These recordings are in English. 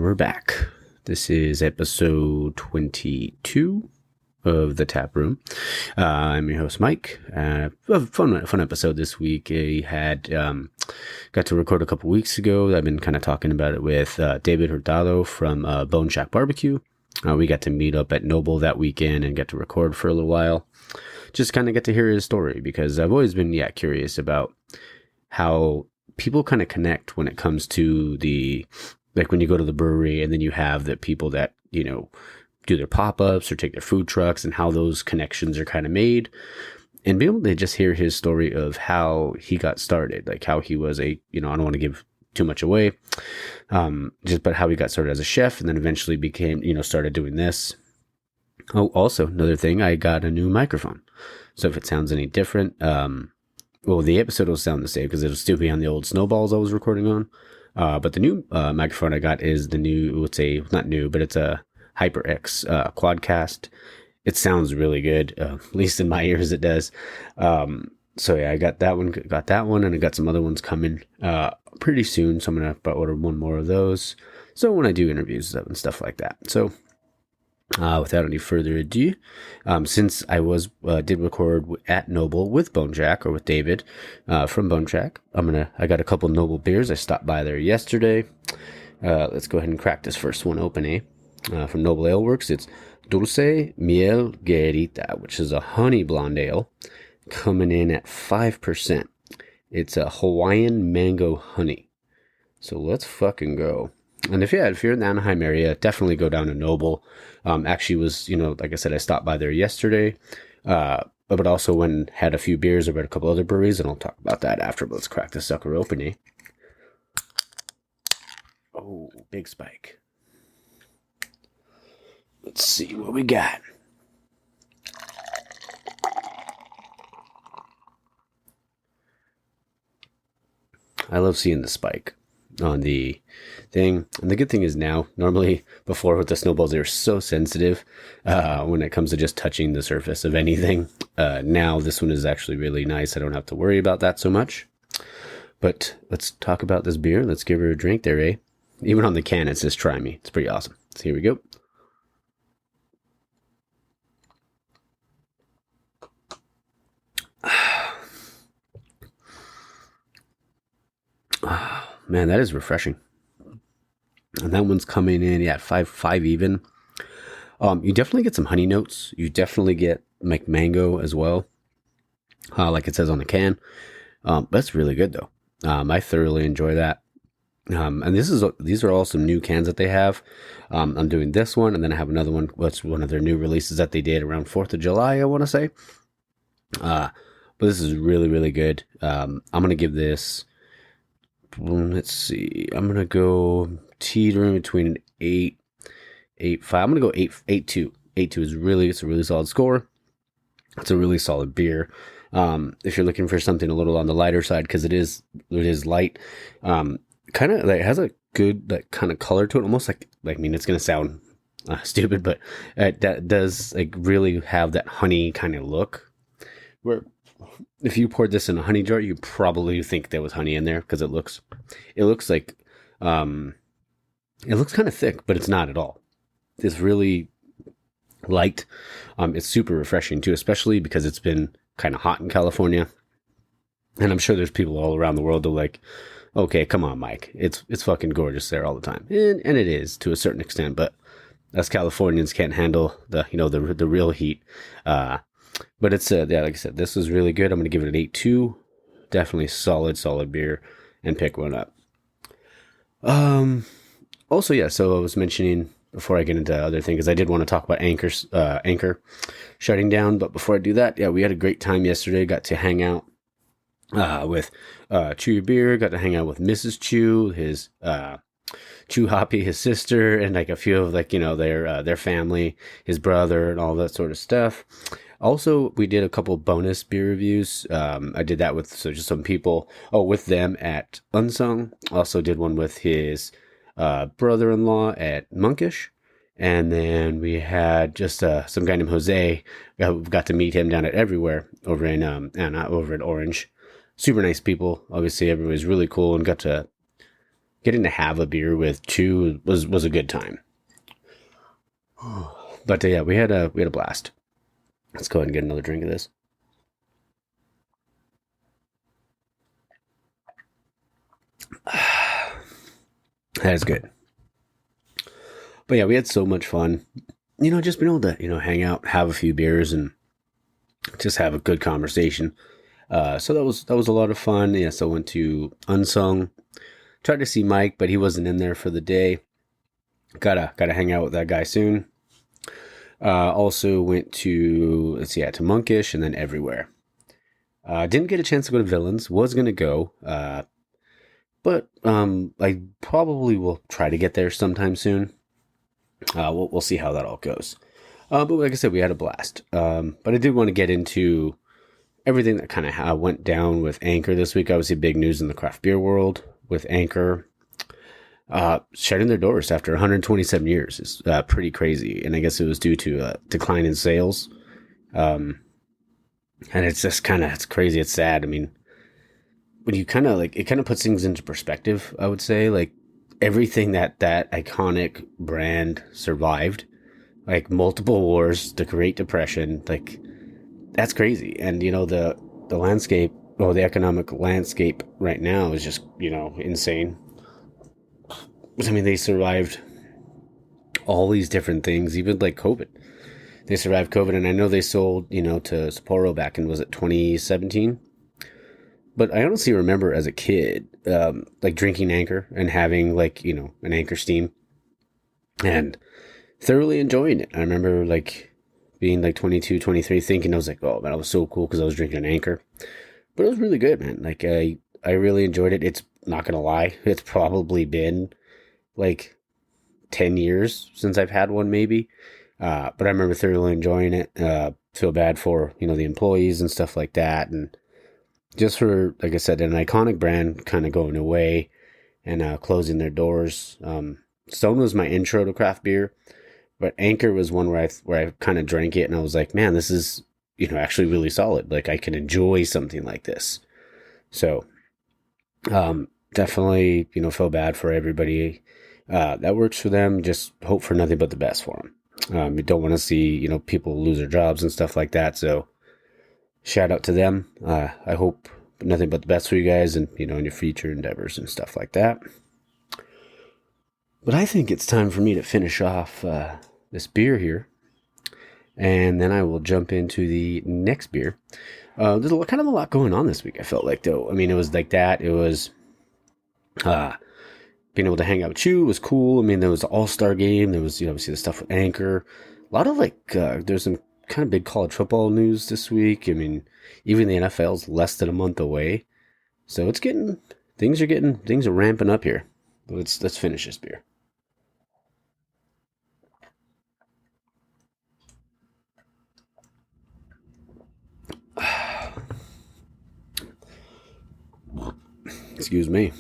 we're back. This is episode 22 of the Tap Room. I'm your host, Mike. A fun episode this week. I had got to record a couple weeks ago. I've been kind of talking about it with David Hurtado from Boneshack BBQ. We got to meet up at Noble that weekend and get to record for a little while. Just kind of get to hear his story because I've always been curious about how people kind of connect when it comes to like when you go to the brewery and then you have the people that, do their pop-ups or take their food trucks and how those connections are kind of made, and be able to just hear his story of how he got started, like how he was I don't want to give too much away, but how he got started as a chef and then eventually became, started doing this. Oh, also another thing, I got a new microphone. So if it sounds any different, the episode will sound the same because it'll still be on the old snowballs I was recording on. But the new microphone I got is the new, not new, but it's a HyperX Quadcast. It sounds really good, at least in my ears it does. I got that one, and I got some other ones coming pretty soon. So I'm going to order one more of those. So when I do interviews and stuff like that. So without any further ado, since I did record at Noble with Boneshack, or with David from Boneshack, I got a couple Noble beers. I stopped by there yesterday. Let's go ahead and crack this first one open, from Noble Ale Works. It's Dulce Miel Guerrita, which is a honey blonde ale, coming in at 5%. It's a Hawaiian mango honey. So let's fucking go. And if you're in the Anaheim area, definitely go down to Noble. Actually like I said, I stopped by there yesterday, but also went and had a few beers over at a couple other breweries, and I'll talk about that after. But let's crack this sucker open, Oh, big spike. Let's see what we got. I love seeing the spike on the thing, and the good thing is now, normally before with the snowballs, they were so sensitive when it comes to just touching the surface of anything. Now this one is actually really nice. I don't have to worry about that so much. But let's talk about this beer. Let's give her a drink there, Even on the can it says try me. It's pretty awesome. So here we go. Man, that is refreshing. And that one's coming in, 5 even. You definitely get some honey notes. You definitely get like mango as well, like it says on the can. That's really good though. I thoroughly enjoy that. And these are all some new cans that they have. I'm doing this one, and then I have another one. That's one of their new releases that they did around 4th of July, I want to say. But this is really, really good. I'm going to give this, let's see, I'm going to go teetering between an 8, 8.5. I'm going to go 8.2. 8.2 it's a really solid score. It's a really solid beer. If you're looking for something a little on the lighter side, because it is light, kind of like has a good kind of color to it, almost like it's going to sound stupid, but that does really have that honey kind of look, where if you poured this in a honey jar, you probably think there was honey in there, because it looks like it looks kind of thick, but it's not at all. It's really light. It's super refreshing too, especially because it's been kind of hot in California, and I'm sure there's people all around the world that are like, okay, come on, Mike, it's fucking gorgeous there all the time, and it is to a certain extent, but us Californians can't handle the real heat. But it's like I said, this is really good. I'm gonna give it an 8.2. Definitely solid beer, and pick one up. Also, so I was mentioning before I get into other things, I did want to talk about Anchor shutting down. But before I do that, we had a great time yesterday. Got to hang out with Chew Your Beer. Got to hang out with Mrs. Chew, his Chew Hoppy, his sister, and like a few of their family, his brother, and all that sort of stuff. Also, we did a couple bonus beer reviews. I did that with just some people. With them at Unsung. Also did one with his brother-in-law at Monkish, and then we had just some guy named Jose. Got to meet him down at Everywhere over in over at Orange. Super nice people. Obviously, everybody's really cool, and got to getting to have a beer with Chew was a good time. But yeah, we had a blast. Let's go ahead and get another drink of this. That is good. But yeah, we had so much fun. Just being able to, hang out, have a few beers, and just have a good conversation. So that was a lot of fun. Yeah, so I went to Unsung. Tried to see Mike, but he wasn't in there for the day. Gotta hang out with that guy soon. Also went to to Monkish and then Everywhere. Didn't get a chance to go to Villains. Was gonna go, but I probably will try to get there sometime soon. We'll see how that all goes. But like I said, we had a blast. But I did want to get into everything that kind of went down with Anchor this week. Obviously, big news in the craft beer world with Anchor shutting their doors after 127 years. Is pretty crazy, and I guess it was due to a decline in sales. And it's just it's crazy. It's sad. I mean, when you it kind of puts things into perspective. I would say like everything that iconic brand survived, like multiple wars, the Great Depression, like that's crazy. And the landscape, or the economic landscape right now is just insane. I mean, they survived all these different things, even like COVID. They survived COVID, and I know they sold to Sapporo back in, was it 2017? But I honestly remember as a kid, like drinking Anchor and having an Anchor Steam and thoroughly enjoying it. I remember like being like 22, 23, thinking I was like, oh man, I was so cool because I was drinking an Anchor. But it was really good, man. Like I really enjoyed it. It's not going to lie. It's probably been like 10 years since I've had one maybe. But I remember thoroughly enjoying it. Feel bad for, the employees and stuff like that. And just for, like I said, an iconic brand kind of going away and closing their doors. Stone was my intro to craft beer, but Anchor was one where I kind of drank it and I was like, man, this is, actually really solid. Like I can enjoy something like this. So, definitely, feel bad for everybody that works for them. Just hope for nothing but the best for them. You don't want to see, people lose their jobs and stuff like that. So shout out to them. I hope nothing but the best for you guys and, in your future endeavors and stuff like that. But I think it's time for me to finish off this beer here. And then I will jump into the next beer. There's kind of a lot going on this week, I felt like, though. I mean, it was like that. It was being able to hang out with you was cool. I mean, there was the All-Star game. There was, obviously the stuff with Anchor. A lot of there's some kind of big college football news this week. I mean, even the NFL's less than a month away. So things are ramping up here. Let's finish this beer. Excuse me.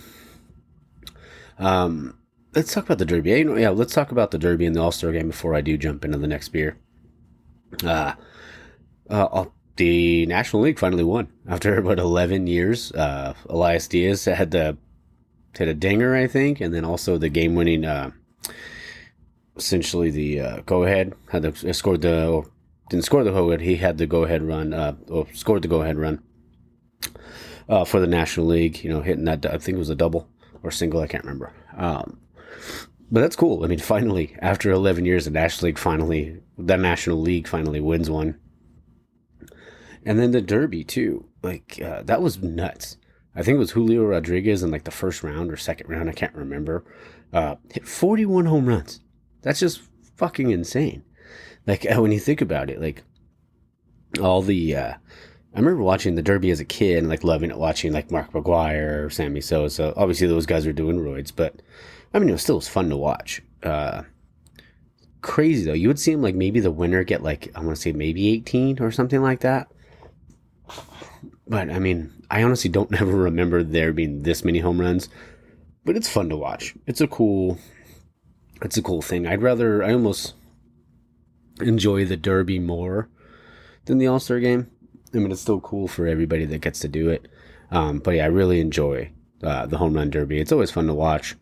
Let's talk about the Derby. Yeah, let's talk about the Derby and the All-Star game before I do jump into the next beer. The National League finally won after about 11 years. Elias Diaz had a dinger, I think, and then also the game-winning, essentially the go-ahead. Didn't score the go-ahead. He had the go-ahead run, or scored the go-ahead run for the National League. Hitting that, I think it was a double or single, I can't remember. But that's cool. I mean, finally, after 11 years, the National League finally wins one. And then the Derby, too. That was nuts. I think it was Julio Rodriguez in, the first round or second round. I can't remember. Hit 41 home runs. That's just fucking insane. When you think about it, all the... I remember watching the Derby as a kid and, loving it, watching, Mark McGwire, Sammy Sosa. Obviously, those guys were doing roids, but, I mean, it was fun to watch. Crazy, though. You would see him, maybe the winner get, I want to say maybe 18 or something like that. But, I mean, I honestly don't ever remember there being this many home runs. But it's fun to watch. It's a cool thing. I almost enjoy the Derby more than the All-Star game. I mean, it's still cool for everybody that gets to do it. But yeah, I really enjoy the Home Run Derby. It's always fun to watch.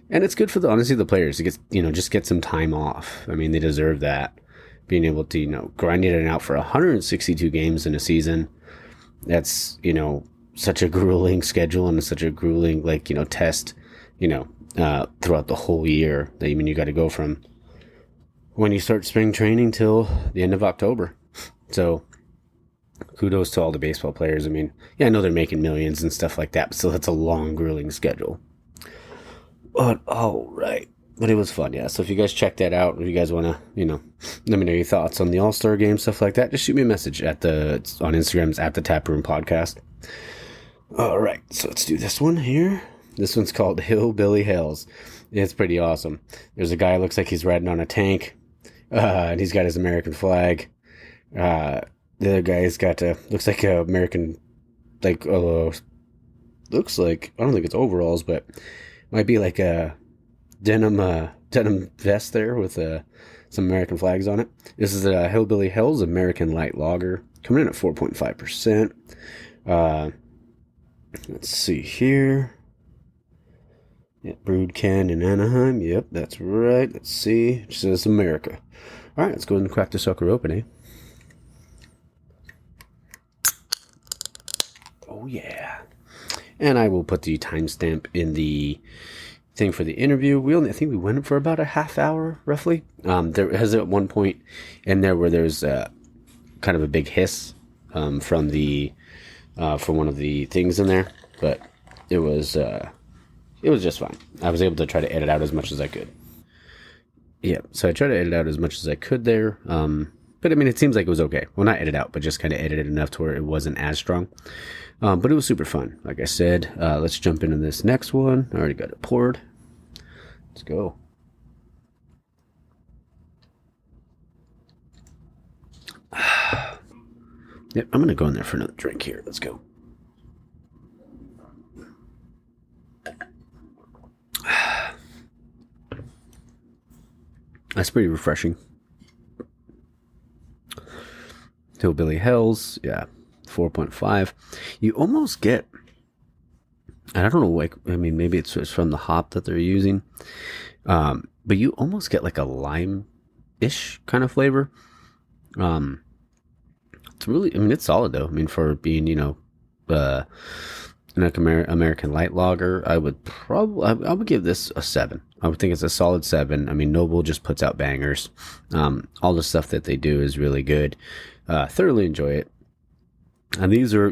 And it's good for honestly the players to get, just get some time off. I mean, they deserve that. Being able to, grind it out for 162 games in a season. That's, such a grueling schedule and such a grueling, test, throughout the whole year. You got to go from when you start spring training till the end of October. So kudos to all the baseball players. I mean, yeah, I know they're making millions and stuff like that, but still, that's a long, grueling schedule. But all right. But it was fun, yeah. So if you guys check that out, if you guys want to, let me know your thoughts on the All-Star game, stuff like that, just shoot me a message on Instagram. It's at the Taproom Podcast. All right, so let's do this one here. This one's called Hillbilly Hells. It's pretty awesome. There's a guy who looks like he's riding on a tank, and he's got his American flag. The other guy's got looks like a American, looks like, I don't think it's overalls, but might be like a denim vest there with some American flags on it. This is a Hillbilly Hells American Light Lager, coming in at 4.5%. Let's see here. Yeah, brewed canned in Anaheim. Yep, that's right. Let's see. It says America. All right, let's go ahead and crack the sucker open, eh? Oh yeah. And I will put the timestamp in the thing for the interview. I think we went for about a half hour, roughly. There has at one point in there where there's kind of a big hiss from one of the things in there, but it was just fine. I was able to try to edit out as much as I could. Yeah, so I tried to edit out as much as I could there. But I mean, it seems like it was okay. Well, not edit out, but just kind of edited enough to where it wasn't as strong. But it was super fun. Like I said, let's jump into this next one. I already got it poured. Let's go. Yep, I'm going to go in there for another drink here. Let's go. That's pretty refreshing. Hillbilly Hells, yeah, 4.5. You almost get, and I don't know, maybe it's from the hop that they're using, but you almost get like a lime-ish kind of flavor. It's really, it's solid though. For being, an American light lager, I would give this a 7. I would think it's a solid 7. Noble just puts out bangers. All the stuff that they do is really good. Thoroughly enjoy it. And these are,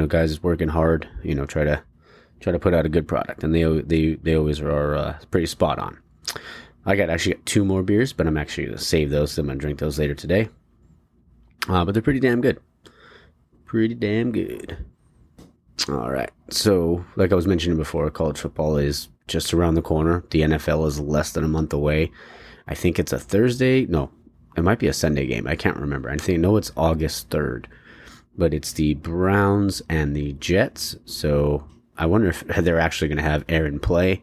guys working hard, try to put out a good product, and they always are pretty spot on. I actually got 2 more beers, but I'm actually going to save those. So I'm going to drink those later today. But they're pretty damn good. Pretty damn good. All right. So, like I was mentioning before, college football is just around the corner. The NFL is less than a month away. I think it's a Thursday. No, it might be a Sunday game. I can't remember. I know it's August 3rd. But it's the Browns and the Jets. So I wonder if they're actually going to have Aaron play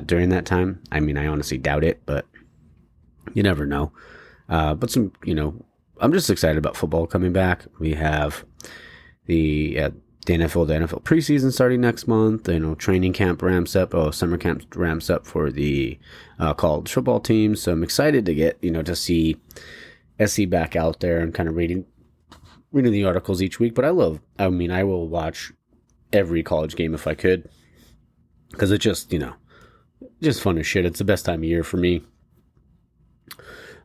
during that time. I honestly doubt it, but you never know. But I'm just excited about football coming back. We have the NFL preseason starting next month. Training camp ramps up. Summer camp ramps up for the college football team. So I'm excited to get, to see SC back out there and kind of reading the articles each week. But I will watch every college game if I could, because it's just, just fun as shit. It's the best time of year for me.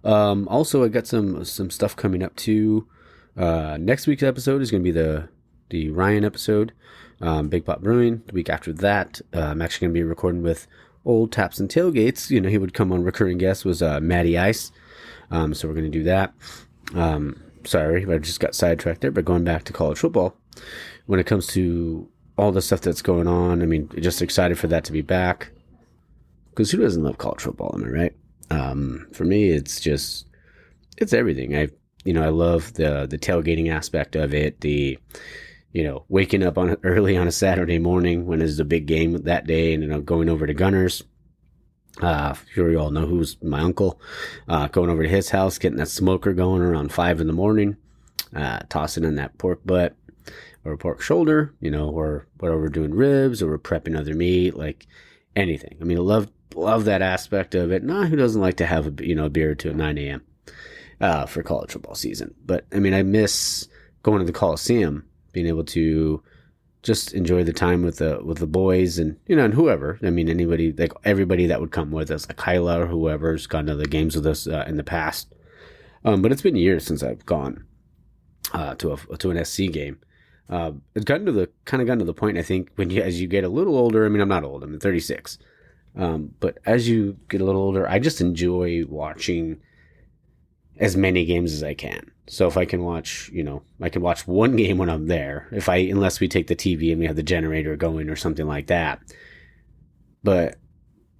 Also, I got some stuff coming up too. Next week's episode is going to be the Ryan episode, Big Pot Brewing. The week after that, I'm actually going to be recording with Old Taps and Tailgates. He would come on. Recurring guest was Matty Ice. So we're going to do that. Sorry, I just got sidetracked there, but going back to college football, when it comes to all the stuff that's going on, just excited for that to be back, because who doesn't love college football, am I right? For me, it's everything. I love the tailgating aspect of it, the, waking up early on a Saturday morning when there's a big game that day, and, going over to Gunners. Sure, you all know who's my uncle. Going over to his house, getting that smoker going around 5 a.m, tossing in that pork butt or pork shoulder, or whether we're doing ribs or we're prepping other meat. Like, anything. I mean, I love that aspect of it. Nah, who doesn't like to have a beer or two at 9 a.m. For college football season? But I mean, I miss going to the Coliseum, being able to just enjoy the time with the boys and whoever. I mean, anybody, like everybody that would come with us, like Kyla or whoever's gone to the games with us in the past. But it's been years since I've gone to an SC game. It's gotten to the point, I think, as you get a little older. I mean, I'm not old. I'm 36. But as you get a little older, I just enjoy watching as many games as I can. So if I can watch, I can watch one game when I'm there. Unless we take the TV and we have the generator going or something like that. But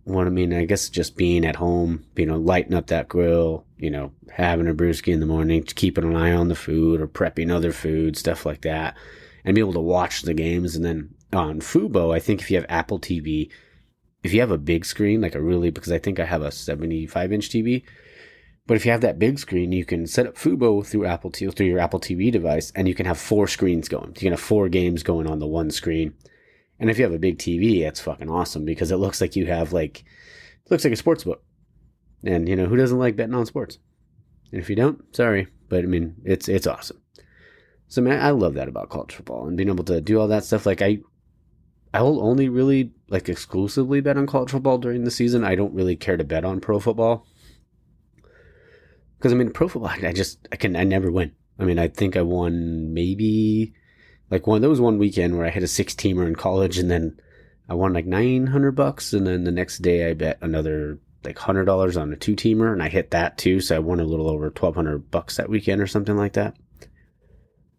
I guess just being at home, lighting up that grill, having a brewski in the morning, keeping an eye on the food or prepping other food, stuff like that, and be able to watch the games. And then on Fubo, I think if you have Apple TV, if you have a big screen, because I think I have a 75-inch TV, but if you have that big screen, you can set up Fubo through your Apple TV device, and you can have 4 screens going. You can have 4 games going on the one screen. And if you have a big TV, it's fucking awesome because it looks like you have it looks like a sports book. And who doesn't like betting on sports? And if you don't, sorry, but I mean, it's awesome. So I love that about college football and being able to do all that stuff. I will only really exclusively bet on college football during the season. I don't really care to bet on pro football. Because pro football, I never win. I mean, I think I won maybe there was one weekend where I hit a 6-teamer in college, and then I won $900, and then the next day I bet another $100 on a 2-teamer, and I hit that too, so I won a little over $1,200 that weekend or something like that.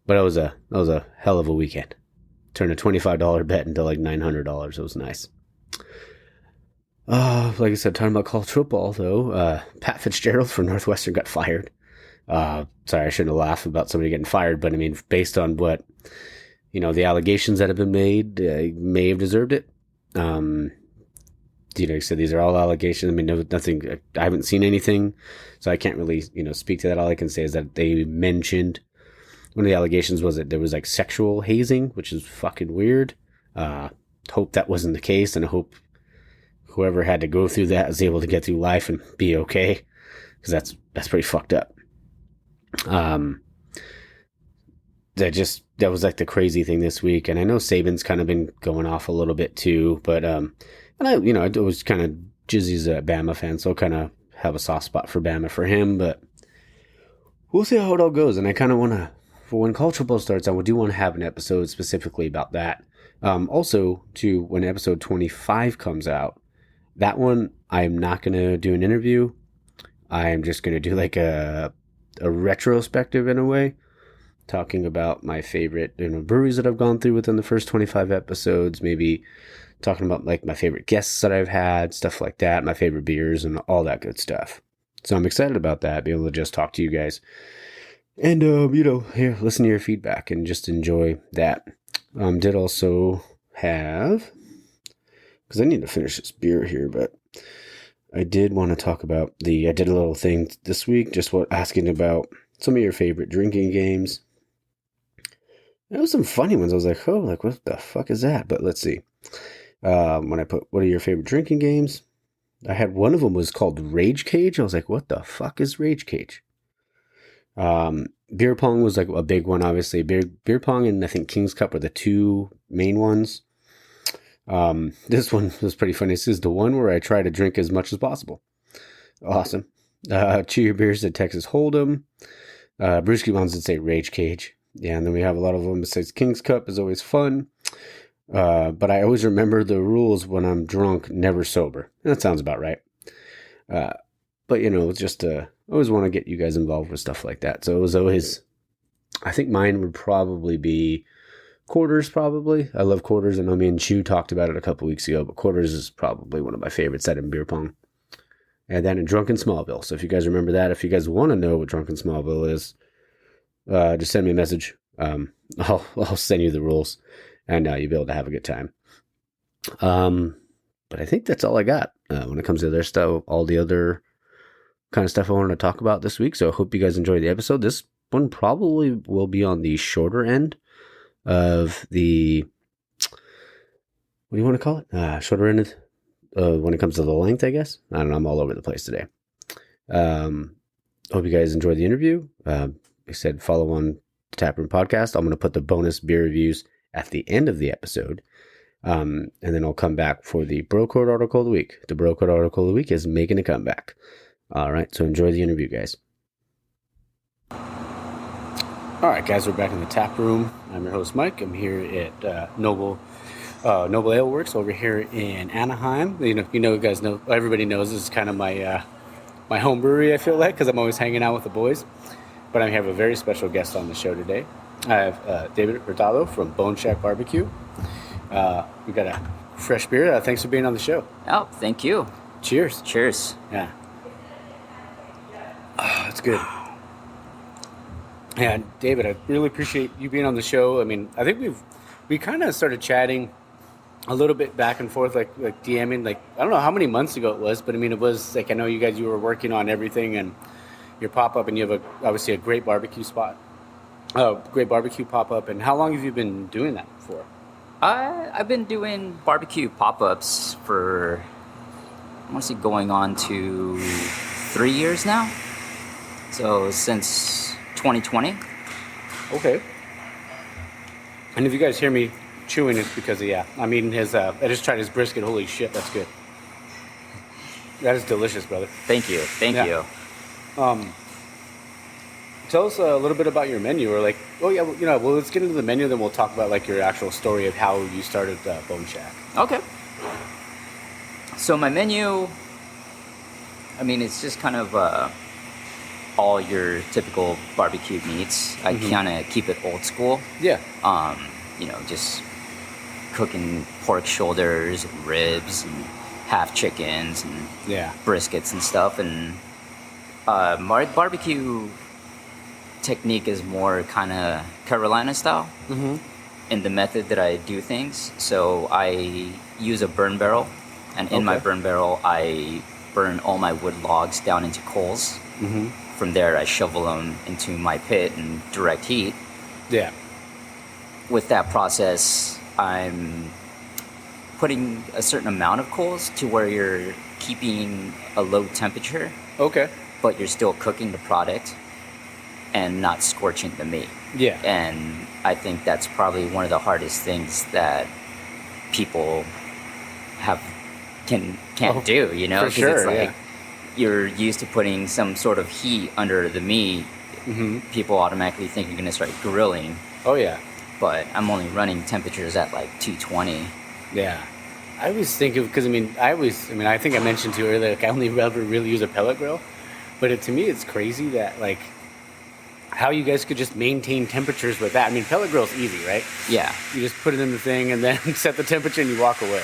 But that was a hell of a weekend. Turned a $25 bet into $900. It was nice. Like I said, talking about college football though, Pat Fitzgerald from Northwestern got fired. Sorry, I shouldn't have laughed about somebody getting fired, but I mean, based on what the allegations that have been made, may have deserved it. You said these are all allegations. I mean, nothing. I haven't seen anything, so I can't really speak to that. All I can say is that they mentioned one of the allegations was that there was sexual hazing, which is fucking weird. Hope that wasn't the case, and I hope whoever had to go through that is able to get through life and be okay, because that's pretty fucked up. That was the crazy thing this week, and I know Saban's kind of been going off a little bit too, but and I was kind of Jizzy's a Bama fan, so I kind of have a soft spot for Bama for him, but we'll see how it all goes. And I kind of want to, for when college football starts, I do want to have an episode specifically about that. Also, to when episode 25 comes out, that one I'm not going to do an interview. I'm just going to do a retrospective in a way, talking about my favorite breweries that I've gone through within the first 25 episodes, maybe talking about my favorite guests that I've had, stuff like that, my favorite beers and all that good stuff. So I'm excited about that, being able to just talk to you guys and, here, listen to your feedback and just enjoy that. Did also have, because I need to finish this beer here, but I did want to talk about I did a little thing this week, just asking about some of your favorite drinking games. There was some funny ones. I was like, what the fuck is that? But let's see. When I put, what are your favorite drinking games? I had one of them was called Rage Cage. I was like, what the fuck is Rage Cage? Beer pong was a big one, obviously. Beer pong and I think King's Cup were the 2 main ones. This one was pretty funny. This is the one where I try to drink as much as possible. Awesome. Chew Your Beers at Texas Hold'em. Brewski ones that say Rage Cage. Yeah, and then we have a lot of them that says King's Cup is always fun. But I always remember the rules when I'm drunk, never sober. That sounds about right. But just I always want to get you guys involved with stuff like that. So it was always, I think mine would probably be quarters, probably. I love quarters. I know me and Chew talked about it a couple weeks ago, but quarters is probably one of my favorites set in beer pong. And then in Drunken Smallville. So if you guys remember that, if you guys want to know what Drunken Smallville is, just send me a message. I'll send you the rules, and you'll be able to have a good time. But I think that's all I got when it comes to their stuff, all the other kind of stuff I wanted to talk about this week. So I hope you guys enjoyed the episode. This one probably will be on the shorter end of the, what do you want to call it? Shorter end when it comes to the length, I guess. I don't know. I'm all over the place today. Hope you guys enjoyed the interview. Like I said, follow on the Taproom Podcast. I'm going to put the bonus beer reviews at the end of the episode. And then I'll come back for the Bro Code article of the week. The Bro Code article of the week is making a comeback. All right, so enjoy the interview, guys. All right, guys, we're back in the tap room. I'm your host, Mike. I'm here at Noble Ale Works over here in Anaheim. You guys know. Everybody knows this is kind of my my home brewery. I feel like because I'm always hanging out with the boys. But I have a very special guest on the show today. I have David Hurtado from Boneshack BBQ. We got a fresh beer. Thanks for being on the show. Oh, thank you. Cheers. Cheers. Yeah. Oh, that's good. Yeah, David, I really appreciate you being on the show. I mean, I think we kind of started chatting a little bit back and forth, like DMing, like, I don't know how many months ago it was, but I mean, it was like, I know you were working on everything and your pop-up, and you have obviously a great barbecue spot, great barbecue pop-up. And how long have you been doing that for? I've been doing barbecue pop-ups for, I want to say going on to 3 years now. So since 2020. Okay. And if you guys hear me chewing, it's because of, I'm eating I just tried his brisket. Holy shit, that's good. That is delicious, brother. Thank you. Thank you. Tell us a little bit about your menu, or like, let's get into the menu, then we'll talk about like your actual story of how you started Boneshack. Okay. So my menu, I mean, it's just kind of all your typical barbecue meats. I kind of keep it old school. Yeah. Just cooking pork shoulders, and ribs, and half chickens, and briskets and stuff. And my barbecue technique is more kind of Carolina style in the method that I do things. So I use a burn barrel, and in my burn barrel, I burn all my wood logs down into coals. From there, I shovel them into my pit and direct heat. Yeah. With that process, I'm putting a certain amount of coals to where you're keeping a low temperature. Okay. But you're still cooking the product and not scorching the meat. Yeah. And I think that's probably one of the hardest things that people can't do, you know? For sure, it's like you're used to putting some sort of heat under the meat. People automatically think you're going to start grilling. Oh, yeah. But I'm only running temperatures at like 220. Yeah. I always think of, because I think I mentioned to you earlier, like I only ever really use a pellet grill. But to me, it's crazy that, like, how you guys could just maintain temperatures with that. I mean, pellet grill's easy, right? Yeah. You just put it in the thing and then set the temperature and you walk away.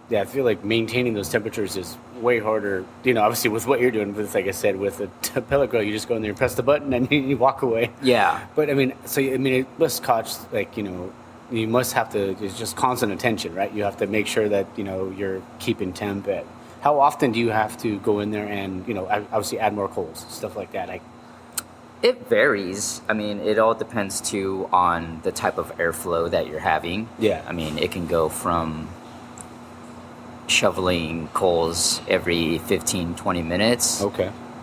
Yeah, I feel like maintaining those temperatures is way harder, obviously with what you're doing. But like I said, with a pellet grill, you just go in there and press the button and you walk away. Yeah. But it must cost, like, you must have to, it's just constant attention, right? You have to make sure that, you're keeping temp at. How often do you have to go in there and, obviously add more coals, stuff like that? Like, it varies. I mean, it all depends too on the type of airflow that you're having. Yeah. I mean, it can go from shoveling coals every 15-20 minutes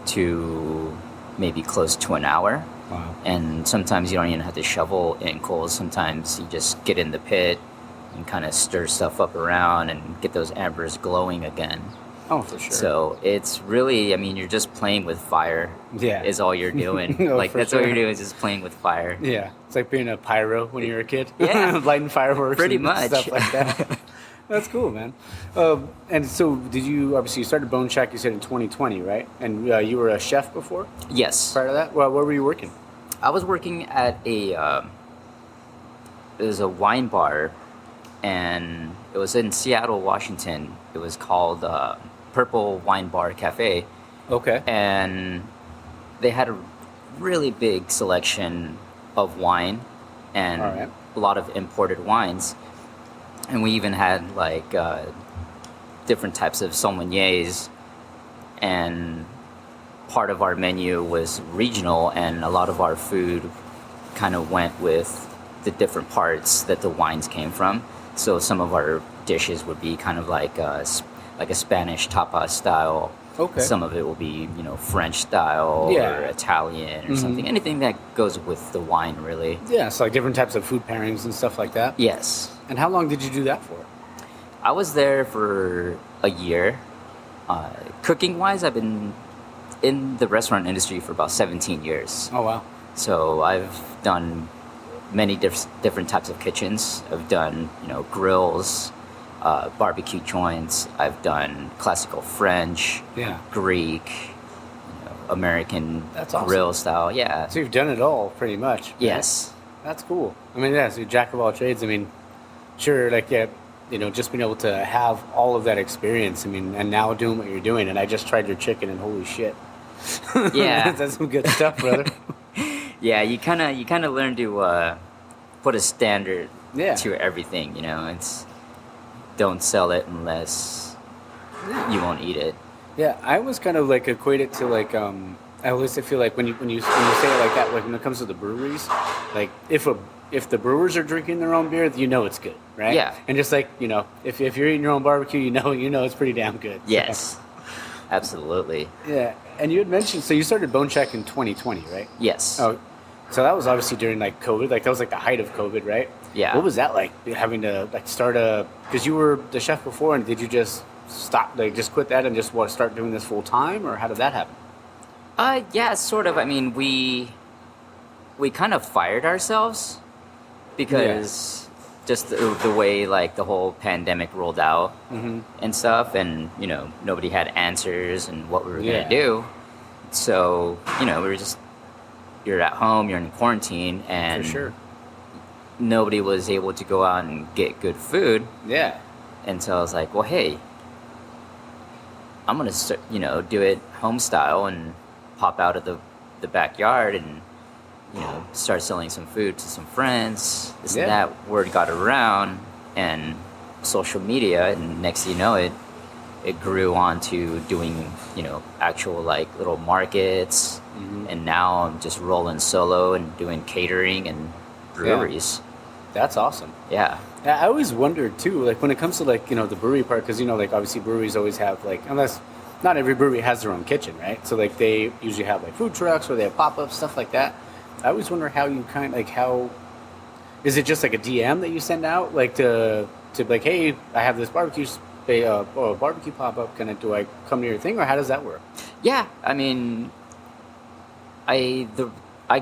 to maybe close to an hour. Wow. And sometimes you don't even have to shovel in coals. Sometimes you just get in the pit and kind of stir stuff up around and get those embers glowing again. Oh, for sure. So it's really, I mean, you're just playing with fire. Yeah. Is all you're doing. All all you're doing is just playing with fire. Yeah. It's like being a pyro when you were a kid. Yeah. Lighting fireworks. Pretty and much. Stuff like that. That's cool, man. And so you started Boneshack, you said in 2020, right? And you were a chef before? Yes. Prior to that? Well, where were you working? I was working at it was a wine bar, and it was in Seattle, Washington. It was called Purple Wine Bar Cafe. Okay. And they had a really big selection of wine and a lot of imported wines. And we even had like different types of sommeliers, and part of our menu was regional, and a lot of our food kind of went with the different parts that the wines came from. So some of our dishes would be kind of like like a Spanish tapas style. Okay. Some of it will be, French style or Italian or something. Anything that goes with the wine, really. Yeah, so like different types of food pairings and stuff like that? Yes. And how long did you do that for? I was there for a year. Cooking-wise, I've been in the restaurant industry for about 17 years. Oh, wow. So I've done many different types of kitchens. I've done, grills, barbecue joints. I've done classical French, Greek, American grill style. Yeah. So you've done it all pretty much. Right? Yes. That's cool. I mean, so you're jack of all trades. I mean, sure, like, just being able to have all of that experience. I mean, and now doing what you're doing. And I just tried your chicken, and holy shit. Yeah. That's some good stuff, brother. Yeah, you kind of learn to put a standard to everything. It's don't sell it unless you won't eat it. Yeah, I always kind of like equate it to like I always feel like when you say it like that, like when it comes to the breweries, like if the brewers are drinking their own beer, it's good, right? Yeah. And just like if you're eating your own barbecue, it's pretty damn good. Yes, absolutely. Yeah, and you had mentioned so you started Boneshack in 2020, right? Yes. Oh, so that was obviously during like COVID, like that was like the height of COVID, right? Yeah. What was that like having to like start because you were the chef before, and did you just stop, like just quit that and just start doing this full time, or how did that happen? Yeah, sort of. I mean, we kind of fired ourselves because just the way like the whole pandemic rolled out and stuff, and nobody had answers and what we were gonna do. So we were just you're at home, you're in quarantine, and for sure. Nobody was able to go out and get good food. Yeah. And so I was like, well, hey, I'm going to start, do it home style and pop out of the backyard and, start selling some food to some friends. This and that. Word got around and social media, and next thing you know, it grew on to doing, actual like little markets. And now I'm just rolling solo and doing catering and breweries. That's awesome. Yeah. I always wondered too, like when it comes to like, the brewery part, because, like obviously breweries always have like, unless not every brewery has their own kitchen, right? So like they usually have like food trucks or they have pop-ups, stuff like that. I always wonder how you how, is it just like a DM that you send out like to like, hey, I have this barbecue pop-up, do I come to your thing, or how does that work? Yeah. I mean, I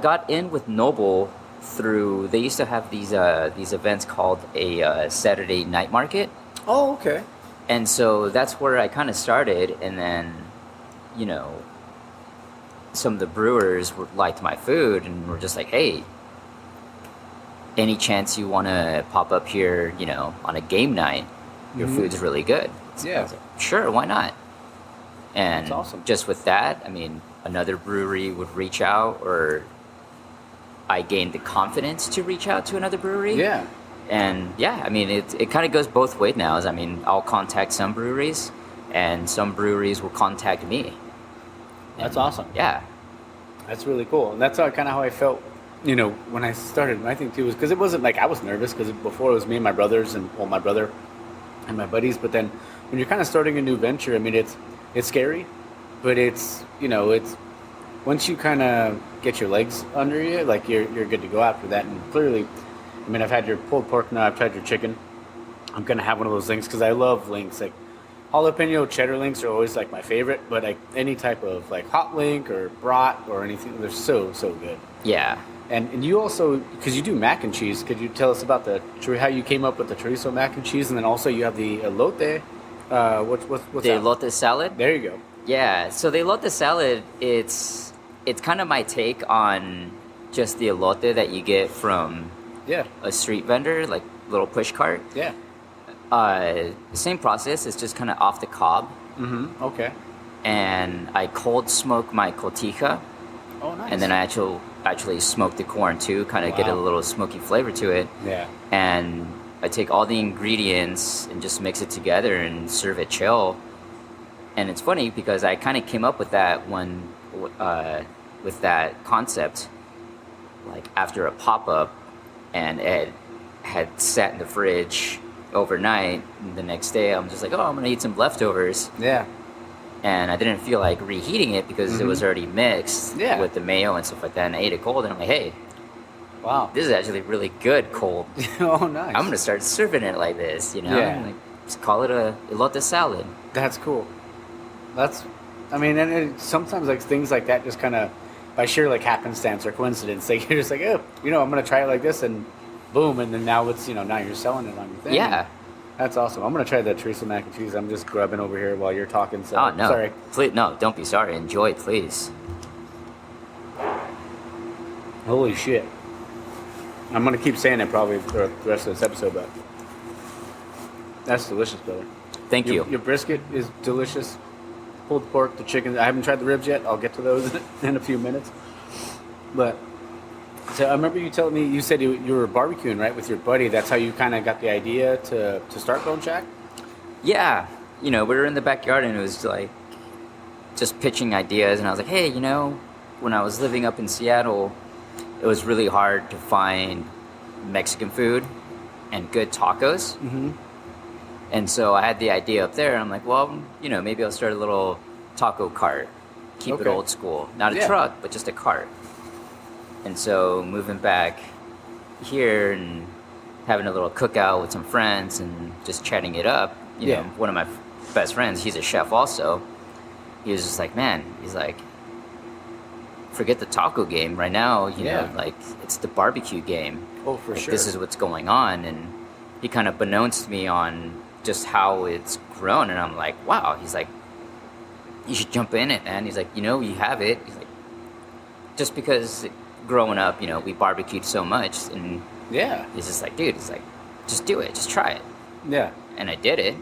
got in with Noble through, they used to have these events called a Saturday night market. Oh, okay. And so that's where I kind of started, and then some of the brewers liked my food and were just like, hey, any chance you want to pop up here on a game night, your food's really good. So I was like, sure, why not? And that's awesome. Just with that, I mean, another brewery would reach out, or I gained the confidence to reach out to another brewery. Yeah. And I mean, it kind of goes both ways now. I mean, I'll contact some breweries, and some breweries will contact me. That's awesome. Yeah. That's really cool. And that's kind of how I felt, when I started. My thing too was because it wasn't like I was nervous, because before it was me and my brothers and my brother and my buddies. But then when you're kind of starting a new venture, I mean, it's scary, but it's once you kind of get your legs under you, like you're good to go after that. And clearly, I mean, I've had your pulled pork now, I've tried your chicken. I'm gonna have one of those links because I love links. Like jalapeno cheddar links are always like my favorite, but like any type of like hot link or brat or anything, they're so good. Yeah. And you also, because you do mac and cheese, could you tell us about how you came up with the chorizo mac and cheese, and then also you have the elote. What's the elote salad? There you go. Yeah. So the elote salad, it's kind of my take on just the elote that you get from a street vendor, like little push cart. Yeah. Same process. It's just kind of off the cob. Mm-hmm. Okay. And I cold smoke my cotija. Oh, nice. And then I actually smoke the corn too, kind of get a little smoky flavor to it. Yeah. And I take all the ingredients and just mix it together and serve it chill. And it's funny because I kind of came up with that with that concept, like after a pop-up, and it had sat in the fridge overnight. And the next day, I'm just like, oh, I'm gonna eat some leftovers. Yeah. And I didn't feel like reheating it because it was already mixed with the mayo and stuff like that. And I ate it cold, and I'm like, hey, wow, this is actually really good cold. Oh, nice. I'm gonna start serving it like this, you know? Yeah. Like, just call it a elote salad. That's cool. I mean, and sometimes like things like that just kind of, by sheer like happenstance or coincidence, like you're just like, oh, I'm gonna try it like this, and boom, and then now it's, now you're selling it on your thing. Yeah. That's awesome. I'm gonna try the chorizo mac and cheese. I'm just grubbing over here while you're talking. So, oh no, sorry. Please, no, don't be sorry. Enjoy, please. Holy shit! I'm gonna keep saying it probably for the rest of this episode, but that's delicious, brother. Thank you. Your brisket is delicious. Pulled pork, the chicken. I haven't tried the ribs yet. I'll get to those in a few minutes. But so I remember you telling me, you said you were barbecuing, right, with your buddy. That's how you kind of got the idea to start Boneshack? Yeah. We were in the backyard, and it was like just pitching ideas. And I was like, hey, when I was living up in Seattle, it was really hard to find Mexican food and good tacos. Mm-hmm. And so I had the idea up there. I'm like, well, maybe I'll start a little taco cart. Keep it old school. Not a truck, but just a cart. And so moving back here and having a little cookout with some friends and just chatting it up, you know, one of my best friends, he's a chef also. He was just like, man, he's like, forget the taco game right now, you know, like it's the barbecue game. Oh, for like, sure. This is what's going on. And he kind of beknownst me on just how it's grown. And I'm like, wow. He's like, you should jump in it, man. He's like, you have it. He's like, just because growing up, we barbecued so much. And he's just like, dude, he's like, just do it. Just try it. Yeah. And I did it.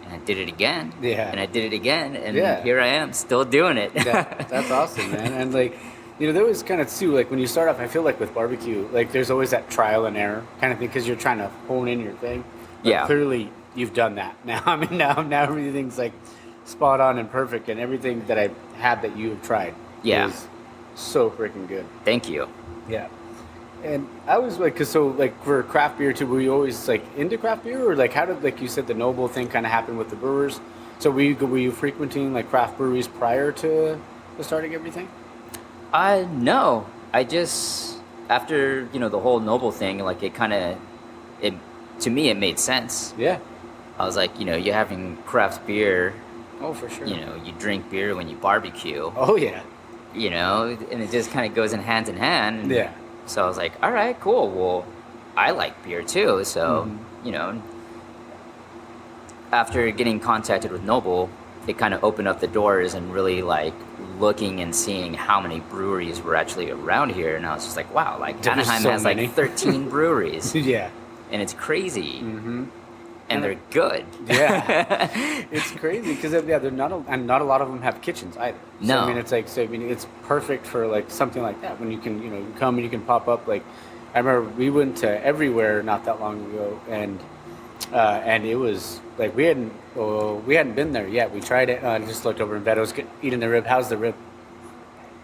And I did it again. Yeah. And I did it again. And here I am still doing it. That's awesome, man. And like, there was kind of too, like when you start off, I feel like with barbecue, like there's always that trial and error kind of thing because you're trying to hone in your thing. But clearly you've done that now. I mean, now everything's like spot on and perfect, and everything that I've had that you have tried is so freaking good. Thank you. Yeah. And I was like, cause so like for craft beer too, were you always like into craft beer, or like how did, like you said, the Noble thing kind of happen with the brewers? So were you frequenting like craft breweries prior to starting everything? No. I just, after, the whole Noble thing, like to me, it made sense. Yeah. I was like, you're having craft beer. Oh, for sure. You drink beer when you barbecue. Oh, yeah. And it just kind of goes in hand. And yeah. So I was like, all right, cool. Well, I like beer too. So, after getting contacted with Noble, it kind of opened up the doors and really like looking and seeing how many breweries were actually around here. And I was just like, wow, like Anaheim has like 13 breweries. Yeah. And it's crazy. Mm-hmm. And they're good. Yeah. It's crazy because they're not a lot of them have kitchens either. So, no. I mean, it's like, it's perfect for like something like that when you can, you come and you can pop up. Like, I remember we went to Everywhere not that long ago, and it was like we hadn't been there yet. We tried it. I just looked over and Beto was eating the rib. How's the rib?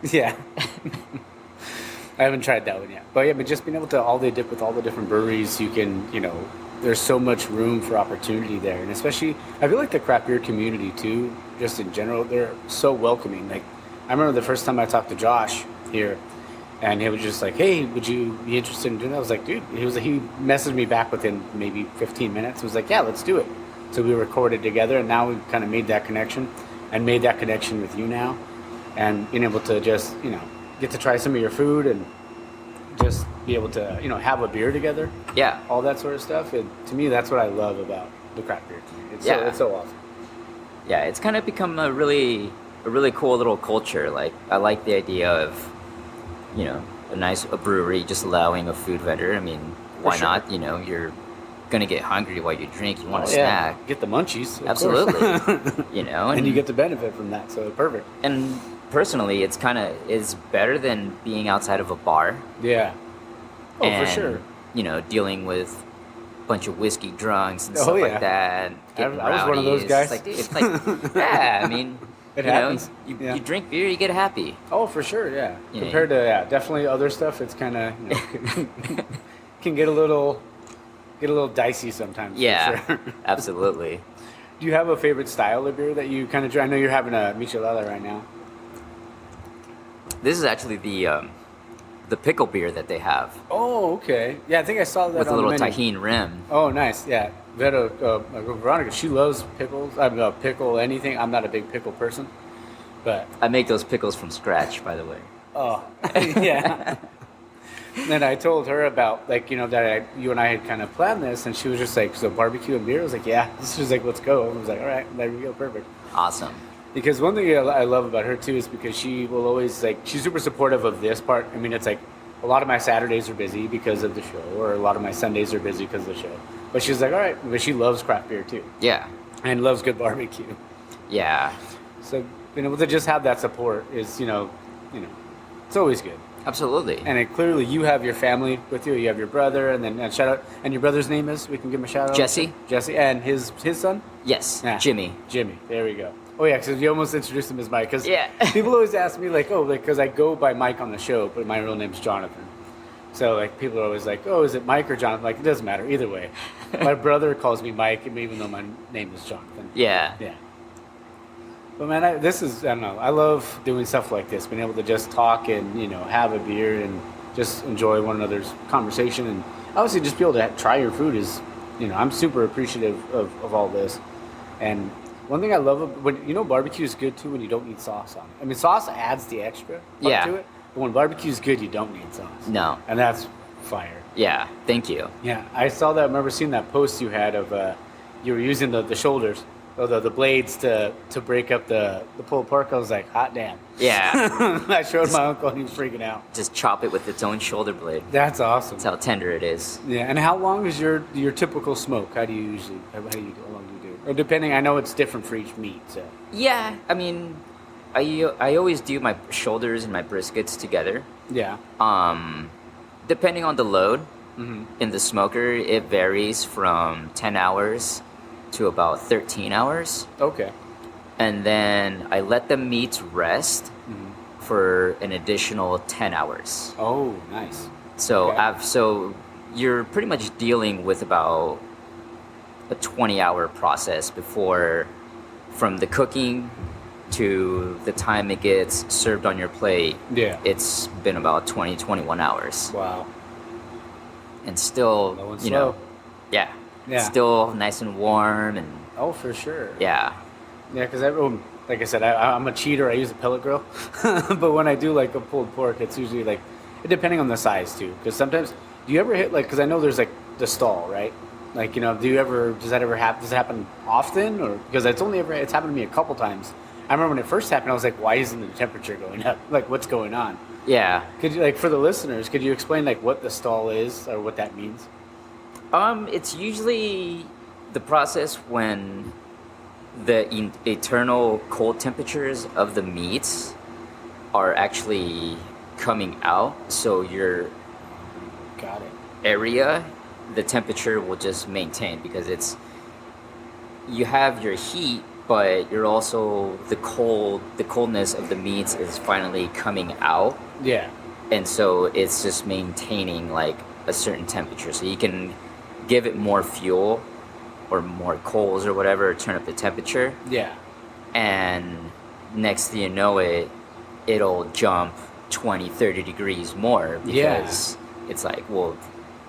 Yeah. I haven't tried that one yet. But just being able to all they dip with all the different breweries, you can, there's so much room for opportunity there. And especially, I feel like the craft beer community too, just in general, they're so welcoming. Like, I remember the first time I talked to Josh here, and he was just like, hey, would you be interested in doing that? I was like, dude, he messaged me back within maybe 15 minutes. He was like, yeah, let's do it. So we recorded together, and now we've kind of made that connection with you now. And being able to just, get to try some of your food and just be able to, have a beer together. Yeah. All that sort of stuff. And to me, that's what I love about the craft beer community. It's so awesome. Yeah, it's kind of become a really cool little culture. Like, I like the idea of, a brewery just allowing a food vendor. I mean, why not? You're going to get hungry while you drink. You want a snack. Get the munchies. Absolutely. And you get to benefit from that. So perfect. And personally, it's better than being outside of a bar. Yeah. Oh, and, for sure. Dealing with a bunch of whiskey drunks and stuff like that. I was one of those guys. It's like yeah, I mean, it happens. You drink beer, you get happy. Oh, for sure, yeah. Compared to, definitely other stuff, it's kind of, can get a little get a little dicey sometimes. Yeah, for sure. absolutely. Do you have a favorite style of beer that you kind of try? I know you're having a Michelada right now. This is actually the pickle beer that they have. Oh, okay. Yeah, I think I saw that with on a little the menu. tahini rim. Oh, nice. Yeah, Veronica, she loves pickles. I'm a pickle anything. I'm not a big pickle person, but I make those pickles from scratch, by the way. oh, yeah. And I told her about that you and I had kind of planned this, and she was just like, so barbecue and beer. I was like, yeah. She was like, let's go. I was like, all right, there we go, perfect. Awesome. Because one thing I love about her too is because she will always she's super supportive of this part. I mean, it's like a lot of my Saturdays are busy because of the show, or a lot of my Sundays are busy because of the show. But she's like, all right, but she loves craft beer too. Yeah. And loves good barbecue. Yeah. So to just have that support is it's always good. Absolutely. And clearly you have your family with you. You have your brother, and shout out. And your brother's name is? We can give him a shout out. Jesse. Jesse, and his son. Yes. Yeah. Jimmy. There we go. Oh yeah, because you almost introduced him as Mike. Because yeah. people always ask me because I go by Mike on the show, but my real name's Jonathan. So people are always like, oh, is it Mike or Jonathan? Like, it doesn't matter either way. My brother calls me Mike, even though my name is Jonathan. Yeah. Yeah. But man, I don't know. I love doing stuff like this, being able to just talk and have a beer and just enjoy one another's conversation, and obviously just be able to try your food is, I'm super appreciative of all this. And one thing I love when barbecue is good too when you don't need sauce on it. I mean, sauce adds the extra part to it, but when barbecue is good, you don't need sauce. No. And that's fire. Yeah. Thank you. Yeah, I saw that. I remember seeing that post you had of you were using the shoulders. Oh, the blades to break up the pulled pork. I was like, hot damn. Yeah. I showed my uncle and he was freaking out. Just chop it with its own shoulder blade. That's awesome. That's how tender it is. Yeah. And how long is your typical smoke? How long do you do it? Or depending, I know it's different for each meat. So. Yeah. I mean, I always do my shoulders and my briskets together. Yeah. Depending on the load in the smoker, it varies from 10 hours to about 13 hours. Okay. And then I let the meats rest for an additional 10 hours. Oh, nice. So okay. So you're pretty much dealing with about a 20-hour process from the cooking to the time it gets served on your plate. Yeah. It's been about 21 hours. Wow. And still, yeah. Yeah. Still nice and warm and. Oh, for sure. Yeah. Yeah, because like I said, I'm a cheater. I use a pellet grill, but when I do a pulled pork, it's usually depending on the size too. Because sometimes, do you ever hit because I know there's the stall, right? Does that ever happen? Does it happen often, or because it's happened to me a couple times. I remember when it first happened, I was like, why isn't the temperature going up? What's going on? Yeah. Could you for the listeners, could you explain what the stall is or what that means? It's usually the process when the eternal cold temperatures of the meats are actually coming out. So your got it area, the temperature will just maintain because you have your heat, but you're also the coldness of the meats is finally coming out. Yeah. And so it's just maintaining a certain temperature. So you can give it more fuel or more coals or whatever, turn up the temperature. Yeah. And next thing you know it'll jump 20, 30 degrees more because it's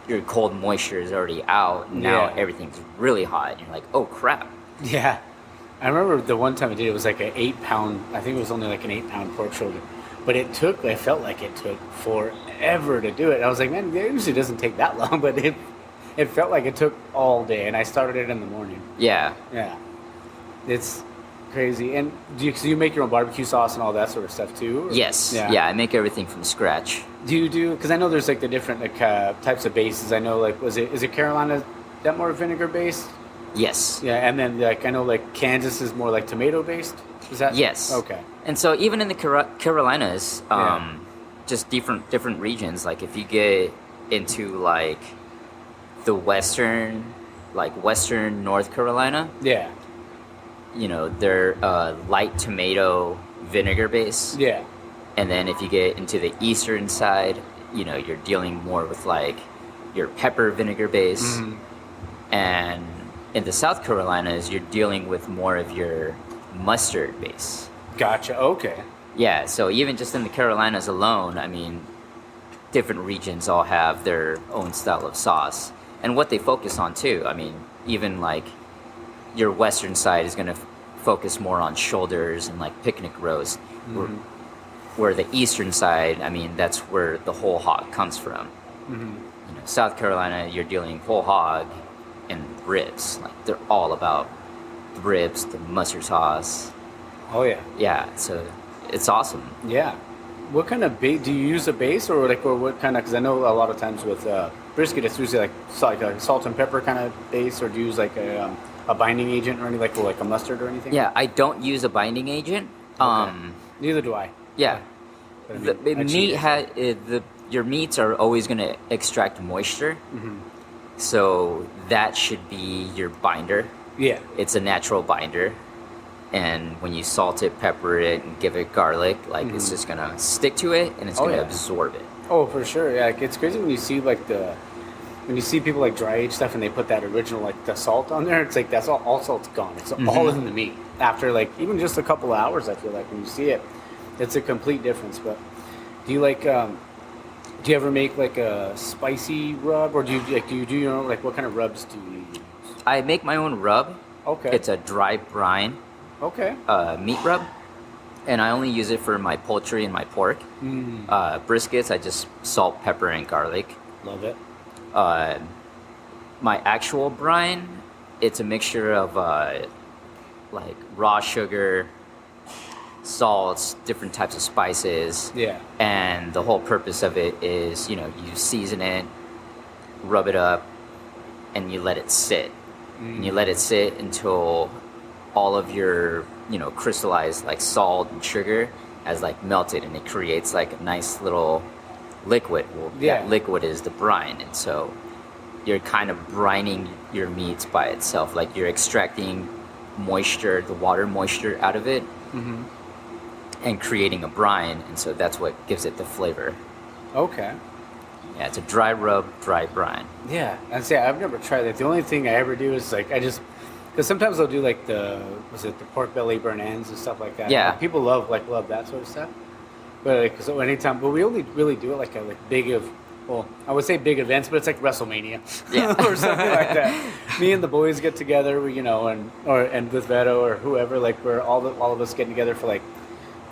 your cold moisture is already out. And now everything's really hot. And you're like, oh, crap. Yeah. I remember the one time I did it was an 8-pound, I think it was only an 8-pound pork shoulder. But I felt like it took forever to do it. I was like, man, it usually doesn't take that long, but it felt like it took all day, and I started it in the morning. Yeah. Yeah. It's crazy. And so you make your own barbecue sauce and all that sort of stuff too? Or? Yes. Yeah, I make everything from scratch. Do you because I know there's the different types of bases. I know is it Carolina that more vinegar based? Yes. Yeah, and then I know Kansas is more tomato based. Is that? Yes. Okay. And so even in the Carolinas, just different regions. If you get into the western North Carolina. Yeah. They're light tomato vinegar base. Yeah. And then if you get into the eastern side, you're dealing more with your pepper vinegar base. And in the South Carolinas, you're dealing with more of your mustard base. Gotcha. Okay. Yeah, so even just in the Carolinas alone, I mean, different regions all have their own style of sauce. And what they focus on too. I mean, even like your western side is going to focus more on shoulders and like picnic roast. Where the eastern side, I mean, that's where the whole hog comes from. South Carolina, you're dealing whole hog and ribs. Like they're all about the ribs, the mustard sauce. Oh yeah. Yeah, so it's awesome. Yeah. What kind of base do you use? A base or what kind of? Because I know a lot of times with brisket, it's usually like a salt and pepper kind of base, or do you use like a binding agent or anything like a mustard or anything? Yeah, I don't use a binding agent. Okay. Neither do I. Yeah. But I mean, Your meats are always going to extract moisture. So that should be your binder. Yeah. It's a natural binder. And when you salt it, pepper it, and give it garlic, like it's just going to stick to it and it's going to absorb it. Oh, for sure. Yeah, like, it's crazy when you see when you see people like dry age stuff and they put that original like the salt on there. It's like that's all salt's gone. It's all in the meat. After like even just a couple of hours, I feel like when you see it, it's a complete difference. But do you like? Do you ever make like a spicy rub, or do you do your own, like what kind of rubs do you use? I make my own rub. Okay. It's a dry brine. Okay. Meat rub, and I only use it for my poultry and my pork. Briskets, I just salt, pepper, and garlic. Love it. My actual brine, it's a mixture of like raw sugar, salts, different types of spices. Yeah. And the whole purpose of it is, you season it, rub it up, and you let it sit. And you let it sit until all of your, crystallized like salt and sugar has like melted, and it creates like a nice little liquid. Well, that liquid is the brine, and so you're kind of brining your meats by itself. Like you're extracting moisture, the water moisture out of it, and creating a brine, and so that's what gives it the flavor. Okay. Yeah, it's a dry rub, dry brine. Yeah, and see, I've never tried that. The only thing I ever do is like because sometimes they'll do like the pork belly burn ends and stuff like that. Yeah. Like, people love that sort of stuff. But so anytime, but we only really do it like I would say big events, but it's like WrestleMania, or something like that. Me and the boys get together, and with Veto or whoever, like we're all of us getting together for like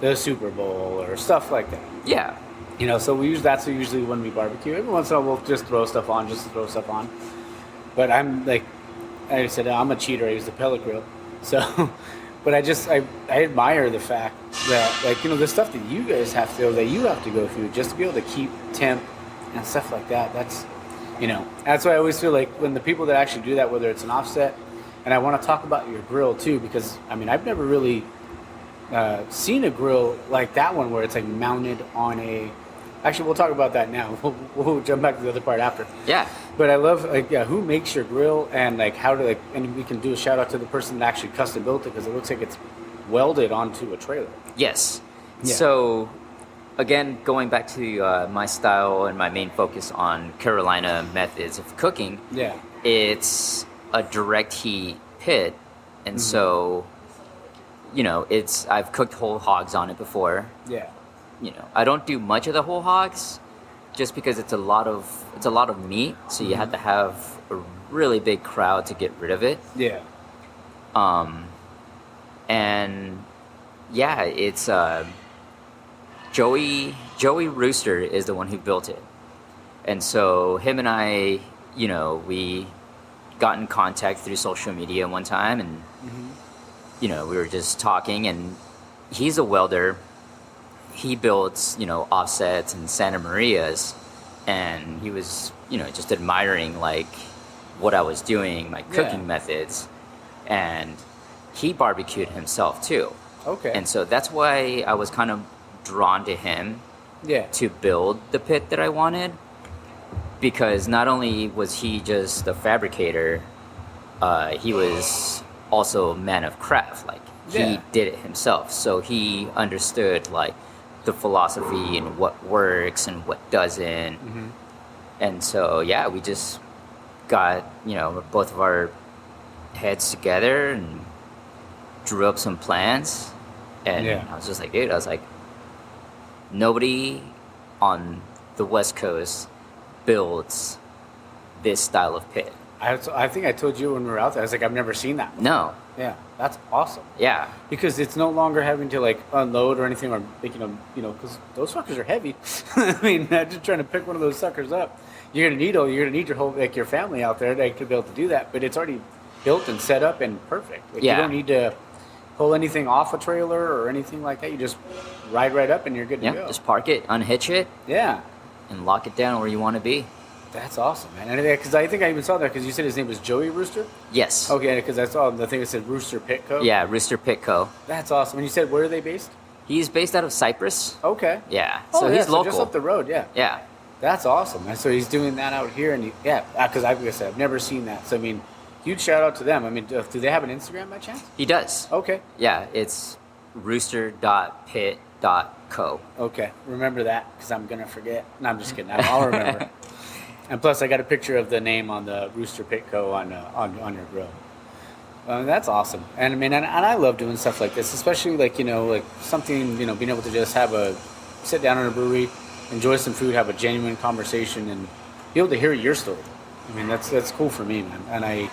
the Super Bowl or stuff like that. Yeah. So that's usually when we barbecue. Every once in a while, we'll just throw stuff on, But I'm like I said, I'm a cheater. I use the pellet grill. So, but I admire the fact that the stuff that you guys have to go through just to be able to keep temp and stuff like that. That's why I always feel like when the people that actually do that, whether it's an offset, and I want to talk about your grill too, because I mean I've never really seen a grill like that one where it's like mounted on a. Actually, we'll talk about that now. We'll jump back to the other part after. Yeah. But I love who makes your grill and how to and we can do a shout out to the person that actually custom built it because it looks like it's welded onto a trailer. Yes. Yeah. So, again, going back to my style and my main focus on Carolina methods of cooking. Yeah. It's a direct heat pit, and so, I've cooked whole hogs on it before. Yeah. I don't do much of the whole hogs, just because it's a lot of meat, so you have to have a really big crowd to get rid of it. Yeah. And yeah, it's Joey Rooster is the one who built it, and so him and I, we got in contact through social media one time, and we were just talking, and he's a welder. He builds, offsets and Santa Marias, and he was, just admiring like what I was doing, my cooking methods, and he barbecued himself too. Okay. And so that's why I was kind of drawn to him to build the pit that I wanted, because not only was he just a fabricator, he was also a man of craft. Like he did it himself, so he understood like the philosophy and what works and what doesn't. And so we just got, both of our heads together and drew up some plans. And I was just like, dude, nobody on the West Coast builds this style of pit. I think I told you when we were out there, I was like, I've never seen that before. No. Yeah, that's awesome. Yeah. Because it's no longer having to like unload or anything, or making them, because those suckers are heavy. I mean, just trying to pick one of those suckers up, you're gonna need your whole, like, your family out there to be able to do that. But it's already built and set up and perfect. Like, you don't need to pull anything off a trailer or anything like that. You just ride right up and you're good to go. Just park it, unhitch it. Yeah. And lock it down where you want to be. That's awesome, man. And because I think I even saw that because you said his name was Joey Rooster? Yes. Okay, because I saw the thing that said Rooster Pit Co. Yeah, Rooster Pit Co. That's awesome. And you said, where are they based? He's based out of Cyprus. Okay. Yeah. So he's local. Just up the road, yeah. Yeah. That's awesome. And so he's doing that out here. And because like I said, I've never seen that. So, I mean, huge shout out to them. I mean, do they have an Instagram by chance? He does. Okay. Yeah, it's rooster.pit.co. Okay. Remember that because I'm going to forget. No, I'm just kidding. I'll remember. And plus, I got a picture of the name on the Rooster Pit Co. on your grill. That's awesome. And I mean, and I love doing stuff like this, especially like something, being able to just sit down in a brewery, enjoy some food, have a genuine conversation, and be able to hear your story. I mean, that's cool for me, man. And I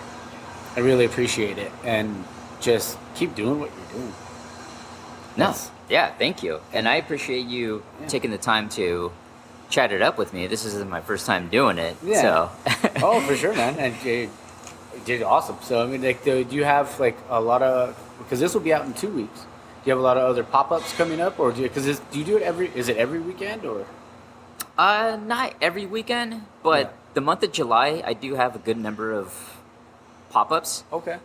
really appreciate it. And just keep doing what you're doing. Thank you. And I appreciate you taking the time to chat it up with me. This is my first time doing it. Yeah. So. Oh, for sure, man. And you did awesome. So, I mean, do you have a lot of, because this will be out in 2 weeks. Do you have a lot of other pop-ups coming up, or do you do it every weekend, or? Not every weekend, but the month of July, I do have a good number of pop-ups. Okay.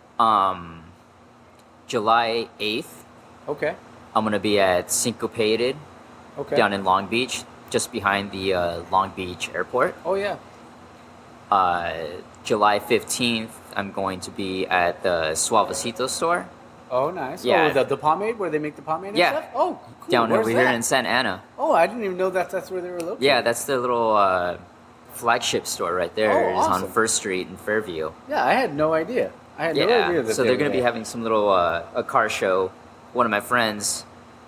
July 8th. Okay. I'm going to be at Syncopated. Okay. Down in Long Beach, just behind the Long Beach airport. Oh, yeah. July 15th, I'm going to be at the Suavecito store. Oh, nice. Yeah. Oh, the pomade, where they make the pomade and stuff? Oh, cool. Down Where's over that? here in Santa Ana. Oh, I didn't even know that's where they were located. Yeah, that's the little flagship store right there. Oh, awesome. It's on 1st Street in Fairview. Yeah, I had no idea. No idea that so they're going to be having some little a car show. One of my friends,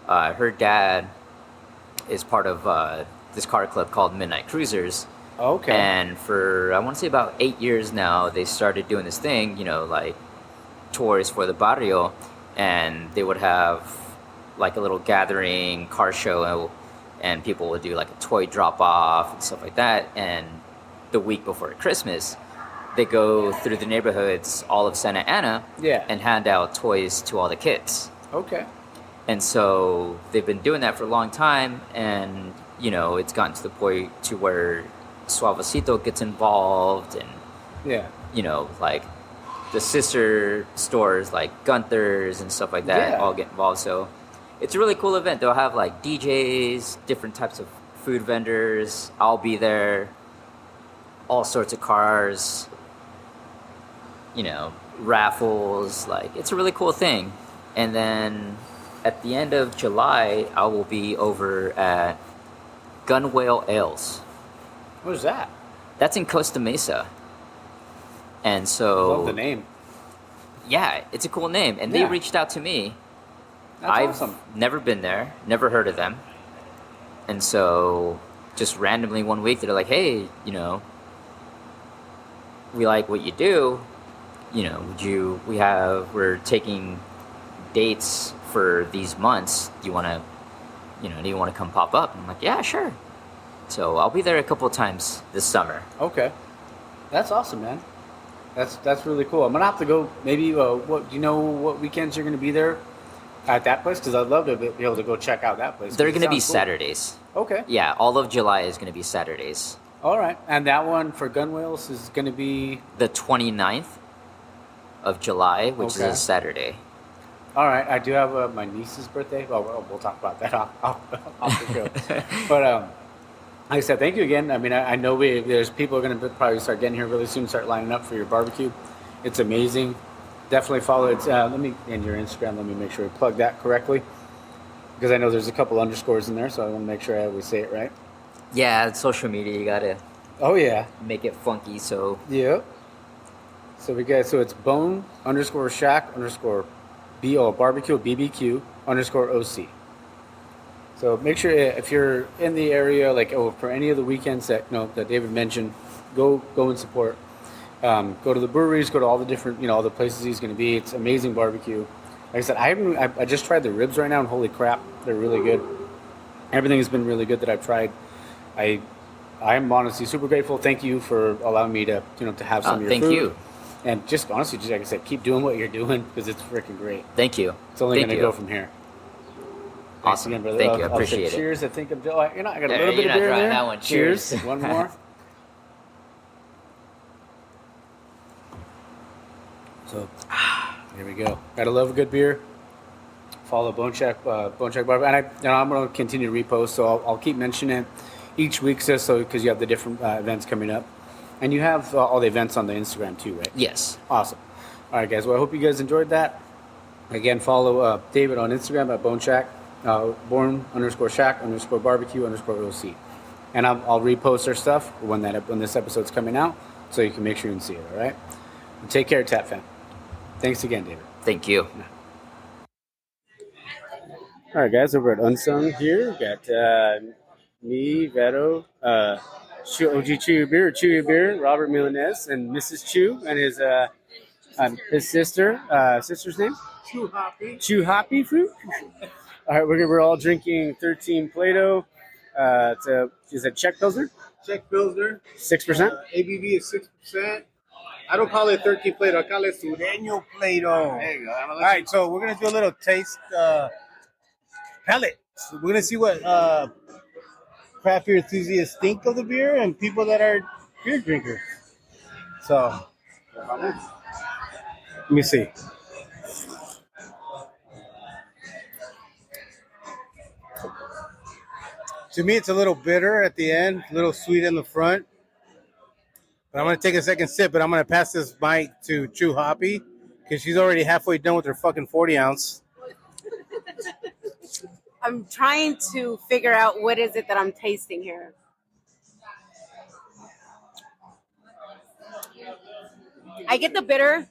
her dad is part of this car club called Midnight Cruisers. Okay. And for, I want to say about 8 years now, they started doing this thing, like tours for the barrio. And they would have like a little gathering car show, and people would do like a toy drop off and stuff like that. And the week before Christmas, they go through the neighborhoods all of Santa Ana and hand out toys to all the kids. Okay. And so they've been doing that for a long time, and it's gotten to the point to where Suavecito gets involved, and like the sister stores like Gunther's and stuff like that all get involved. So it's a really cool event. They'll have like DJs, different types of food vendors. I'll be there. All sorts of cars. Raffles. Like, it's a really cool thing. And then at the end of July, I will be over at Gun Whale Ales. Where's that? That's in Costa Mesa. And so... Love the name. Yeah, it's a cool name. And they reached out to me. That's awesome. Never been there, never heard of them. And so just randomly one week, they're like, hey, we like what you do. We're taking dates for these months. Do you want to come pop up? And I'm like, yeah, sure. So I'll be there a couple of times this summer. Okay. That's awesome, man. That's really cool. I'm gonna have to go. Maybe what weekends you're gonna be there at that place? Because I'd love to be able to go check out that place. They're gonna be cool. Saturdays. Okay. Yeah, all of July is gonna be Saturdays. All right, and that one for Gun Whales is gonna be the 29th of July, which is a Saturday. All right, I do have my niece's birthday. Well, we'll talk about that off the show. But like I said, thank you again. I mean, I know there's people are going to probably start getting here really soon, start lining up for your barbecue. It's amazing. Definitely follow it. Let me, in your Instagram, let me make sure I plug that correctly, because I know there's a couple underscores in there, so I want to make sure I always say it right. Yeah, social media, you got to make it funky. So yeah. So it's barbecue BBQ _ OC. So make sure if you're in the area, like for any of the weekends that that David mentioned, go and support. Go to the breweries, go to all the different all the places he's going to be. It's amazing barbecue. Like I said, I just tried the ribs right now, and holy crap, they're really good. Everything has been really good that I've tried. I'm honestly super grateful. Thank you for allowing me to to have some of your food. Thank you. And just honestly, just like I said, keep doing what you're doing because it's freaking great. Thank you. It's only going to go from here. Awesome. Again, brother. Thank you. I appreciate it. Cheers. I think I got a little bit of beer in there. That one. Cheers. One more. So, here we go. Gotta love a good beer. Follow Boneshack Bar, and I'm going to continue to repost. So I'll keep mentioning it each week, so because you have the different events coming up, and you have all the events on the Instagram too, right? Yes. Awesome. All right, guys. Well, I hope you guys enjoyed that. Again, follow David on Instagram at Boneshack, born_shack_barbecue _OC, and I'll repost our stuff when this episode's coming out, so you can make sure you can see it. All right. And take care, Tap Fam. Thanks again, David. Thank you. All right, guys. Over at Unsung here, we got me, Vero, OG Chew Beer, Robert Milanez, and Mrs. Chew, and his sister's name? Chew Hoppy fruit. All right, we're all drinking 13 Plato. Is it Czech Pilsner? Czech Pilsner. 6%? ABV is 6%. I don't call it 13 Plato. I call it Sureño Plato. There you go. All right, so we're going to do a little taste palate. So we're going to see what craft beer enthusiasts think of the beer and people that are beer drinkers. So, let me see. To me, it's a little bitter at the end, a little sweet in the front. But I'm going to take a second sip, but I'm going to pass this mic to Chew Hoppy because she's already halfway done with her fucking 40 ounce. I'm trying to figure out what is it that I'm tasting here. I get the bitter.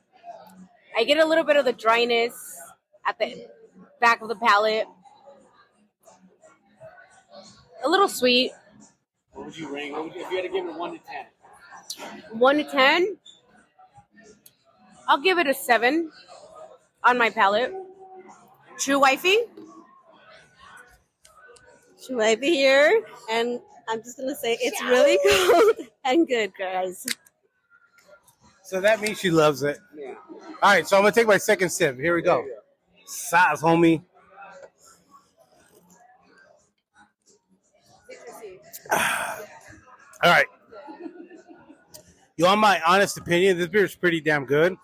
I get a little bit of the dryness at the back of the palate. A little sweet. What would you rate? If you had to give it 1 to 10? 1 to 10? I'll give it a 7 on my palate. Chew Wifey? Chew Wifey here, and I'm just going to say it's really cold and good, guys. So that means she loves it. Yeah. All right, so I'm going to take my second sip. Here we go. Size, homie. All right. You want my honest opinion? This beer is pretty damn good.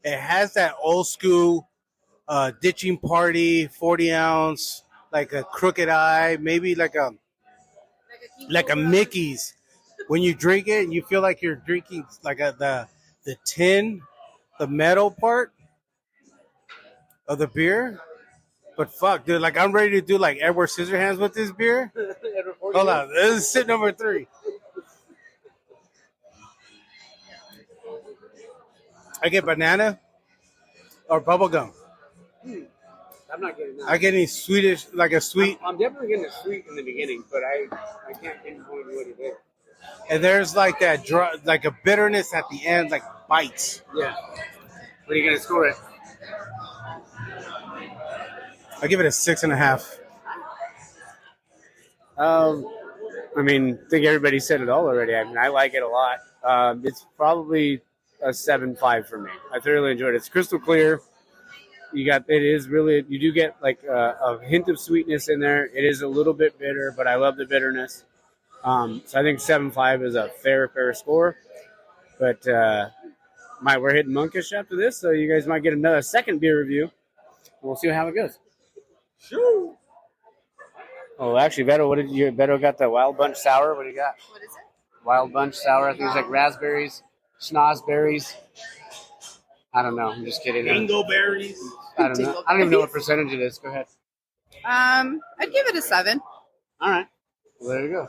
It has that old school ditching party 40 ounce, like a crooked eye, maybe like a Mickey's. When you drink it, you feel like you're drinking like the tin, the metal part of the beer. But fuck, dude, like I'm ready to do like Edward Scissorhands with this beer. Hold on, this is sip number 3. I get banana or bubble gum. I'm not getting that. I get any Swedish, like a sweet. I'm definitely getting a sweet in the beginning, but I can't pinpoint what it is. And there's like that, like a bitterness at the end, like bites. Yeah. What are you gonna score it? I give it a 6.5. I mean, I think everybody said it all already. I mean, I like it a lot. It's probably a 7.5 for me. I thoroughly enjoyed it. It's crystal clear. You do get like a hint of sweetness in there. It is a little bit bitter, but I love the bitterness. So I think 7.5 is a fair score. But we're hitting monkish after this, so you guys might get another second beer review. We'll see how it goes. Sure. Oh, actually, Beto got the Wild Bunch Sour. What do you got? What is it? Wild Bunch Sour. I think it's like raspberries, schnozberries. I don't know. I'm just kidding. Dingleberries. I don't know. I don't even know what percentage it is. Go ahead. I'd give it a 7. All right. Well, there you go.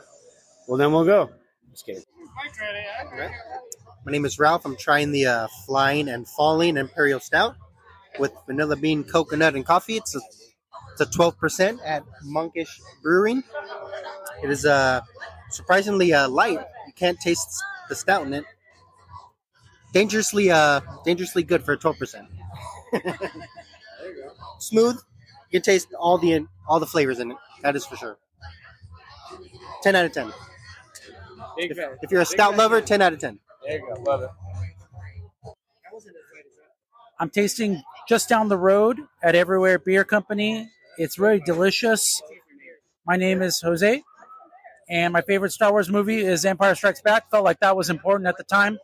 Well, then we'll go. Just kidding. My name is Ralph. I'm trying the Flying and Falling Imperial Stout with vanilla bean, coconut, and coffee. It's a 12% at Monkish Brewing. It is surprisingly light. You can't taste the stout in it. Dangerously good for a 12%. Smooth. You can taste all the flavors in it. That is for sure. 10 out of 10. If you're a stout lover, 10 out of 10. There you go. Love it. I'm tasting just down the road at Everywhere Beer Company. It's really delicious. My name is Jose, and my favorite Star Wars movie is Empire Strikes Back. Felt like that was important at the time.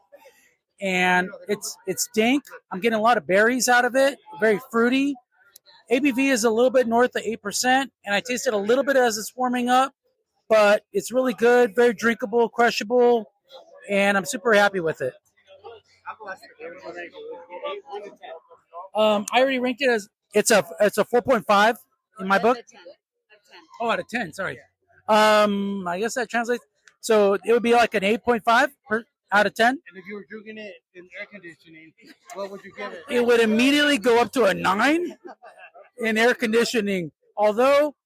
And it's dank. I'm getting a lot of berries out of it, very fruity. ABV is a little bit north of 8%, and I tasted a little bit as it's warming up, but it's really good, very drinkable, crushable, and I'm super happy with it. I already ranked it as it's a 4.5 in my book. Oh, out of 10. Sorry. I guess that translates. So it would be like an 8.5 out of 10. And if you were drinking it in air conditioning, what would you give it? It would immediately go up to a 9 in air conditioning. Although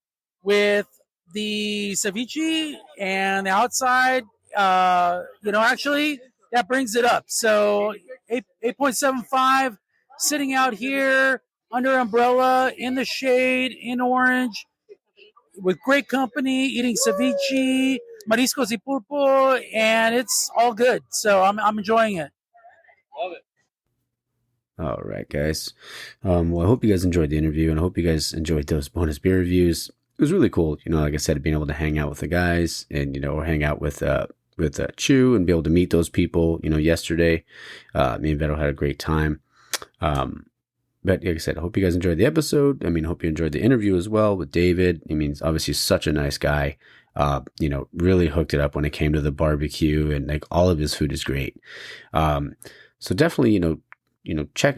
with the ceviche and the outside, actually that brings it up. So 8.75, sitting out here under umbrella in the shade in Orange with great company, eating ceviche, mariscos y pulpo, and it's all good. So I'm enjoying it. Love it. All right, guys. Well, I hope you guys enjoyed the interview, and I hope you guys enjoyed those bonus beer reviews. It was really cool, like I said, being able to hang out with the guys and, or hang out with Chew and be able to meet those people, yesterday. Me and Beto had a great time. But like I said, I hope you guys enjoyed the episode. I hope you enjoyed the interview as well with David. Obviously such a nice guy. Really hooked it up when it came to the barbecue, and like all of his food is great. So definitely,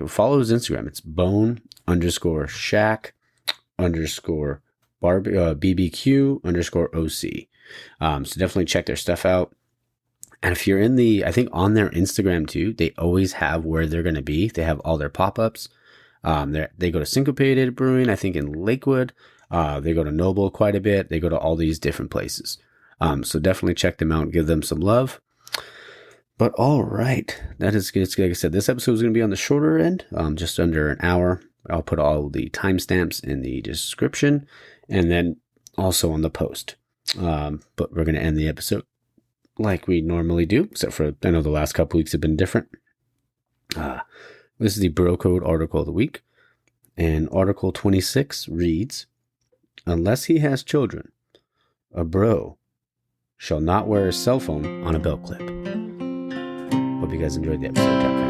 follow his Instagram. It's bone_shack_BBQ_OC. So definitely check their stuff out. And if you're I think on their Instagram too, they always have where they're going to be. They have all their pop-ups. They go to Syncopated Brewing, I think in Lakewood. They go to Noble quite a bit. They go to all these different places. So definitely check them out and give them some love. But all right, that is good. Like I said, this episode is going to be on the shorter end, just under an hour. I'll put all the timestamps in the description and then also on the post. But we're going to end the episode like we normally do, except for I know the last couple weeks have been different. This is the Bro Code article of the week. And Article 26 reads, unless he has children, a bro shall not wear a cell phone on a belt clip. Hope you guys enjoyed the episode.